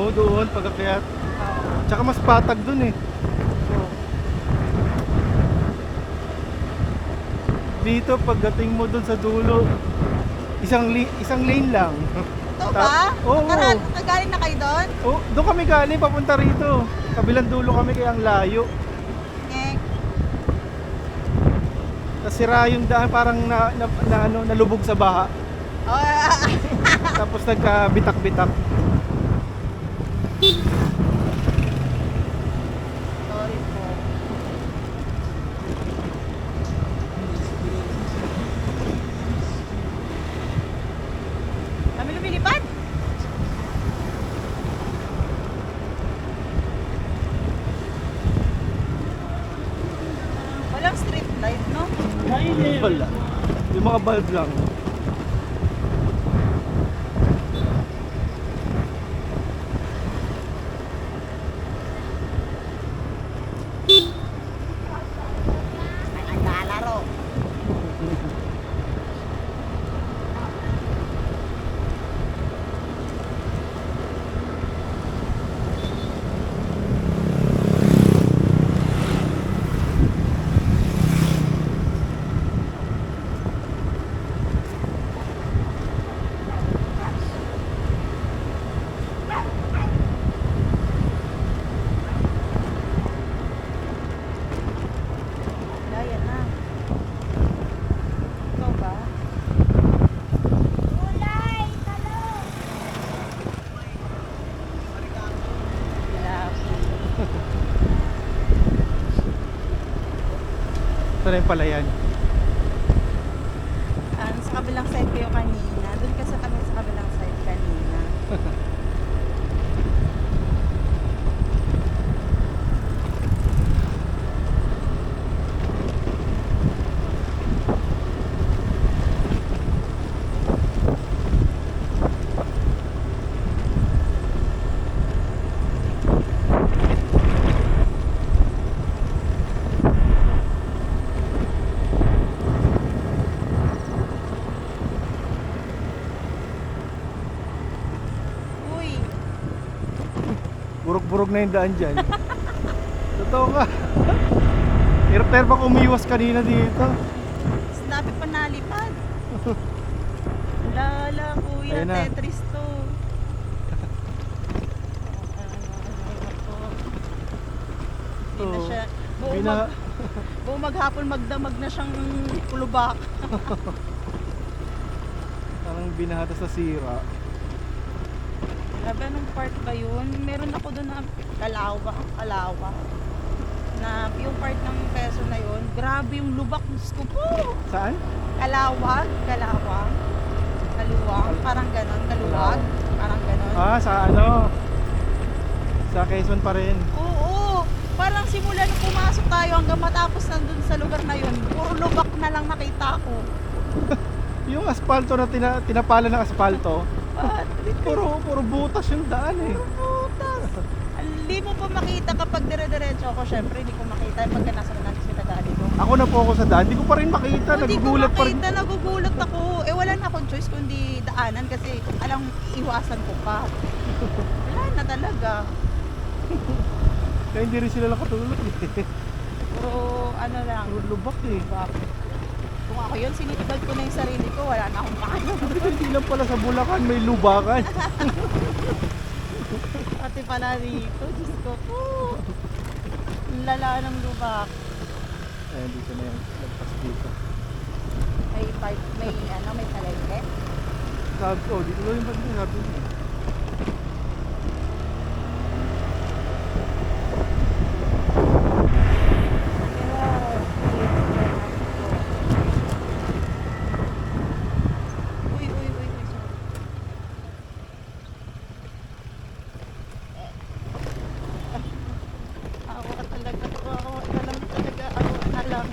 Oo, doon pag-akyat. Oo. Tsaka mas patag dun eh. Dito pagdating mo dun sa dulo, isang lane lang. Ito ba? Oo. Nakagaling na kayo doon? Oh, doon kami galing papunta rito. Kabilang dulo kami kaya ang layo. Eh, Tapos sira yung daan parang nalubog sa baha. oh, Tapos nagkabitak-bitak. sorry po. Kami lumilipad? Walang street light, no? Wala. Yung mga bulb lang. May naglalaro. Gaya na. Ikaw ba? Ito na yung palayan. Sa kabilang side kayo kanina. Doon ka sa kami sa kabilang side kanina. Uy, Burog-burog na yung daan dyan. Totoo ka. Hirap pa umiwas kanina dito. sinabi pa nalipad. Lala, kuya, Ayun na. Tetris to. Hindi na Oo. siya. Buong, Bina- buong maghapon magdamag na siyang kulubak. Parang binahata sa sira. Grabe, anong part ba yun? Meron ako doon na Kalawa. Na yung part ng Quezon na yun, grabe yung lubak. Diyos ko po. Saan? Kalawang, kaluwang, parang ganon, kaluwag, parang ganon. Ah, sa ano? Sa Quezon pa rin. Oo, parang simula nung pumasok tayo hanggang matapos nandun sa lugar na yun, puro lubak na lang nakita ko. Yung asfalto na tinapala ng asfalto, At puro butas yung daan eh. puro butas. Hindi mo pa makita kapag dire-diretso ako, syempre hindi ko makita yung pagka nasa natin sila dali ko. Ako na po ako sa daan, hindi ko pa rin makita, Hindi ko nagugulat pa rin. makita, nagugulat ako. Eh wala na akong choice kundi daanan kasi alam, iwasan ko pa. Wala na talaga. Kaya hindi rin sila nakatulog eh. Puro ano lang. Puro lubak eh. Kung ako yun, sinitibag ko na yung sarili ko, wala na akong pakialam. Hindi lang pala sa Bulacan, may lubakan. Pati pala dito, Diyos ko po. Ang lala ng lubak. Ayan, dito na yan. Lagpas dito. May part, may palengke. Sabi ko, dito lang yung bandang sabi niya. Uy, sorry. Awa ka talaga, awa na lang talaga, awa na lang.